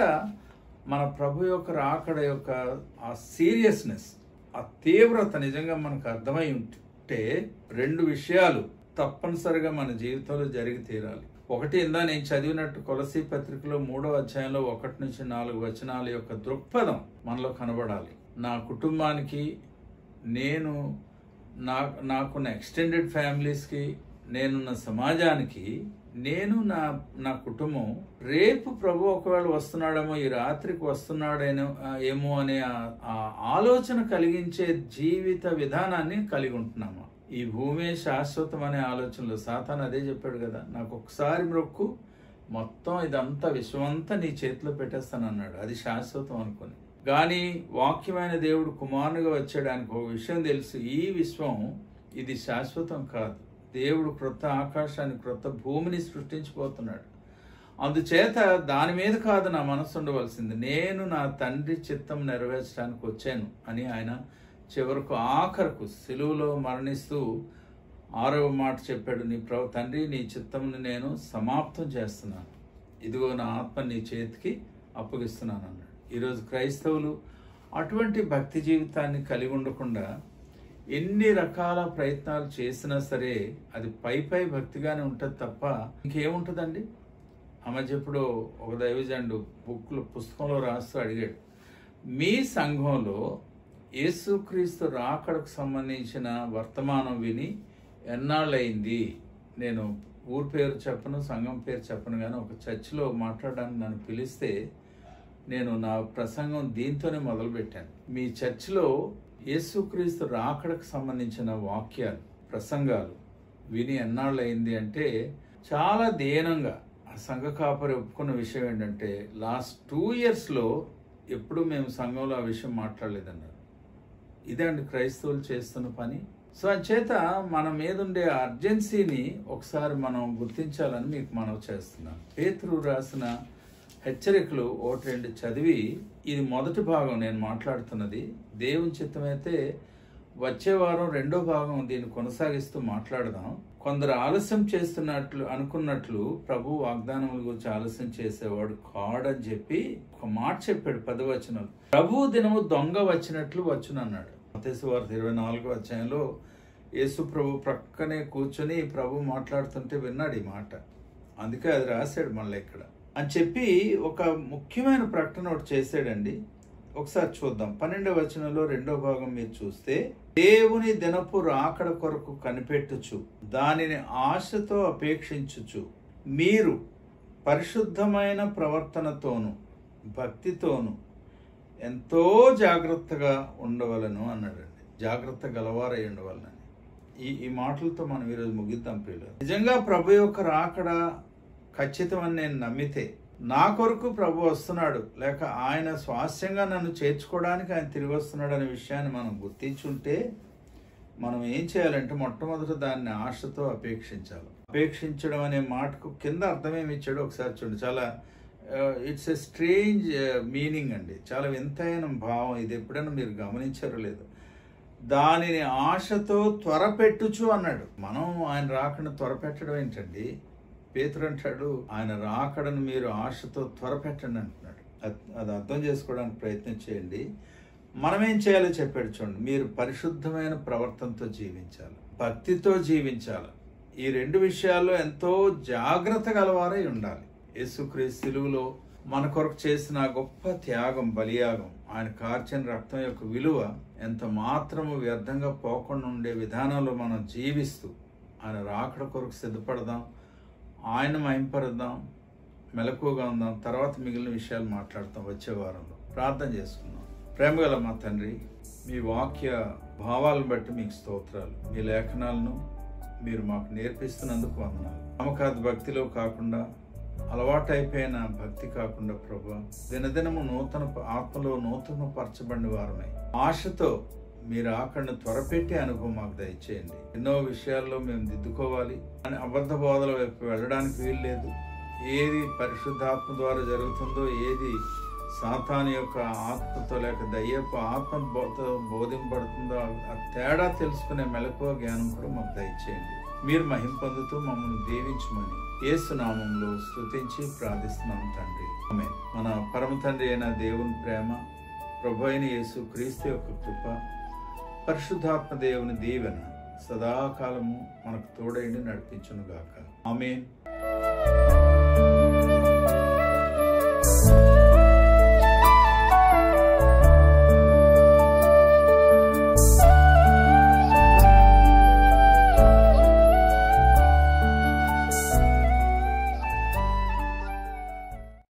మన ప్రభు యొక్క రాకడ యొక్క ఆ సీరియస్నెస్, ఆ తీవ్రత నిజంగా మనకు అర్థమై ఉంటే 2 విషయాలు తప్పనిసరిగా మన జీవితంలో జరిగి తీరాలి. ఒకటి, ఇందా నేను చదివినట్టు కొలసీ పత్రికలో 3వ అధ్యాయంలో 1 నుంచి 4 వచనాల యొక్క దృక్పథం మనలో కనబడాలి. నా కుటుంబానికి, నేను నాకున్న ఎక్స్టెండెడ్ ఫ్యామిలీస్కి, నేనున్న సమాజానికి, నేను నా కుటుంబం రేపు ప్రభు ఒకవేళ వస్తున్నాడేమో, ఈ రాత్రికి వస్తున్నాడేమో ఏమో అనే ఆ ఆలోచన కలిగించే జీవిత విధానాన్ని కలిగి ఉంటున్నాము. ఈ భూమి శాశ్వతం అనే ఆలోచనలో సాతాను అదే చెప్పాడు కదా, నాకు ఒకసారి మొక్కు, మొత్తం ఇదంతా విశ్వమంతా నీ చేతిలో పెట్టేస్తాను అన్నాడు. అది శాశ్వతం అనుకుని. కానీ వాక్యమైన దేవుడు కుమారునిగా వచ్చేయడానికి ఒక విషయం తెలుసు, ఈ విశ్వం ఇది శాశ్వతం కాదు. దేవుడు క్రొత్త ఆకాశాన్ని, క్రొత్త భూమిని సృష్టించిపోతున్నాడు. అందుచేత దాని మీద కాదు నా మనసు ఉండవలసింది, నేను నా తండ్రి చిత్తం నెరవేర్చడానికి వచ్చాను అని ఆయన చివరకు ఆఖరకు సిలువలో మరణిస్తూ 6వ మాట చెప్పాడు, తండ్రి నీ చిత్తంని నేను సమాప్తం చేస్తున్నాను, ఇదిగో నా ఆత్మ నీ చేతికి అప్పగిస్తున్నాను అన్నాడు. ఈరోజు క్రైస్తవులు అటువంటి భక్తి జీవితాన్ని కలిగి ఉండకుండా ఎన్ని రకాల ప్రయత్నాలు చేసినా సరే అది పై భక్తిగానే ఉంటుంది తప్ప ఇంకేముంటుందండి. ఆ మధ్య ఎప్పుడో ఒక దైవజనుడు పుస్తకంలో రాస్తూ అడిగాడు, మీ సంఘంలో యేసుక్రీస్తు రాకడకు సంబంధించిన వర్తమానం విని ఎన్నాళ్ళయింది? నేను ఊరి పేరు చెప్పను, సంఘం పేరు చెప్పను, కానీ ఒక చర్చిలో మాట్లాడడానికి నన్ను పిలిస్తే నేను నా ప్రసంగం దీంతోనే మొదలుపెట్టాను. మీ చర్చిలో యేసుక్రీస్తు రాకడకు సంబంధించిన వాక్యాలు, ప్రసంగాలు విని ఎన్నాళ్ళయింది అంటే చాలా దీనంగా ఆ సంఘ కాపరి ఒప్పుకున్న విషయం ఏంటంటే లాస్ట్ 2 yearsలో ఎప్పుడు మేము సంఘంలో ఆ విషయం మాట్లాడలేదన్నారు. ఇదే అండి క్రైస్తవులు చేస్తున్న పని. సో అంచేత మన మీద ఉండే అర్జెన్సీని ఒకసారి మనం గుర్తించాలని మీకు మనవి చేస్తున్నాను. పేతురు రాసిన హెచ్చరికలు 1-2 చదివి, ఇది మొదటి భాగం నేను మాట్లాడుతున్నది. దేవుని చిత్తమైతే వచ్చే వారం 2వ భాగం దీన్ని కొనసాగిస్తూ మాట్లాడదాం. కొందరు ఆలస్యం చేస్తున్నట్లు అనుకున్నట్లు ప్రభు వాగ్దానముల గురించి ఆలస్యం చేసేవాడు కాడని చెప్పి ఒక మాట చెప్పాడు 10వ వచనం. ప్రభు దినము దొంగ వచ్చినట్లు వచ్చునన్నాడు. మత్తయి సువార్త 24వ అధ్యాయంలో యేసు ప్రభు ప్రక్కనే కూర్చొని ప్రభు మాట్లాడుతుంటే విన్నాడు ఈ మాట, అందుకే అది రాశాడు మళ్ళీ ఇక్కడ అని చెప్పి ఒక ముఖ్యమైన ప్రకటన ఒకటి చేశాడండి. ఒకసారి చూద్దాం. 12వ వచనంలో 2వ భాగం మీరు చూస్తే, దేవుని దినపు రాకడ కొరకు కనిపెట్టుచు దానిని ఆశతో అపేక్షించుచు మీరు పరిశుద్ధమైన ప్రవర్తనతోను భక్తితోను ఎంతో జాగ్రత్తగా ఉండవలను అన్నాడండి. జాగ్రత్త గలవారై ఉండవలనని. ఈ మాటలతో మనం ఈరోజు ముగిద్దాం ప్రియులు. నిజంగా ప్రభు యొక్క రాకడ ఖచ్చితమని నేను నమ్మితే, నా కొరకు ప్రభు వస్తున్నాడు, లేక ఆయన స్వాస్థ్యంగా నన్ను చేర్చుకోవడానికి ఆయన తిరిగి వస్తున్నాడు అనే విషయాన్ని మనం గుర్తించుంటే మనం ఏం చేయాలంటే మొట్టమొదట దాన్ని ఆశతో అపేక్షించాలి. అపేక్షించడం అనే మాటకు కింద అర్థం ఏమి ఇచ్చాడో ఒకసారి చూడండి. చాలా ఇట్స్ ఎ స్ట్రేంజ్ మీనింగ్ అండి, చాలా వింతైన భావం. ఇది ఎప్పుడైనా మీరు గమనించారో లేదు. దానిని ఆశతో త్వరపెట్టుచు అన్నాడు. మనం ఆయన రాకుండా త్వరపెట్టడం ఏంటండి? పేతురు అంటాడు, ఆయన రాకడను మీరు ఆశతో త్వరపెట్టండి అంటున్నాడు. అది అర్థం చేసుకోవడానికి ప్రయత్నం చేయండి. మనం ఏం చేయాలో చెప్పాడు చూడండి. మీరు పరిశుద్ధమైన ప్రవర్తనతో జీవించాలి, భక్తితో జీవించాలి. ఈ 2 విషయాల్లో ఎంతో జాగ్రత్త గలవారై ఉండాలి. యేసుక్రీస్తు సిలువలో మన కొరకు చేసిన గొప్ప త్యాగం, బలియాగం, ఆయన కార్చిన రక్తం యొక్క విలువ ఎంత మాత్రము వ్యర్థంగా పోకుండా ఉండే విధానంలో మనం జీవిస్తూ ఆయన రాకడ కొరకు సిద్ధపడదాం, ఆయన మహింపరుద్దాం, మెలకువగా ఉందాం. తర్వాత మిగిలిన విషయాలు మాట్లాడతాం వచ్చే వారంలో. ప్రార్థన చేసుకుందాం. ప్రేమగల మా తండ్రి, మీ వాక్య భావాలను బట్టి మీకు స్తోత్రాలు. మీ లేఖనాలను మీరు మాకు నేర్పిస్తున్నందుకు వందనాలు. నమ్మకాది భక్తిలో కాకుండా, అలవాటైపోయిన భక్తి కాకుండా ప్రభు దినదినము ఆత్మలో నూతన పరచబడిన వారమై ఆశతో మీరు ఆకడను త్వరపెట్టే అనుభవం మాకు దయచేయండి. ఎన్నో విషయాల్లో మేము దిద్దుకోవాలి అని అబద్ధ బోధల వైపు వెళ్ళడానికి వీల్లేదు. ఏది పరిశుద్ధాత్మ ద్వారా జరుగుతుందో, ఏది సాతాను యొక్క ఆత్మతో లేక దయ్యపు ఆత్మతో బోధింపబడుతుందో ఆ తేడా తెలుసుకునే మెలకువ జ్ఞానం కూడా మాకు దయచేయండి. మీరు మహిమ పొందుతూ మమ్మల్ని దీవించమని యేసు నామంలో స్తుతించి ప్రార్థిస్తున్నాం తండ్రి. ఆమేన్. మన పరమ తండ్రి అయిన దేవుని ప్రేమ, ప్రభు అయిన యేసు క్రీస్తు యొక్క కృప, పరిశుద్ధాత్మ దేవుని దీవెన సదాకాలము మనకు తోడైండి నడిపించును గాక. ఆమేన్.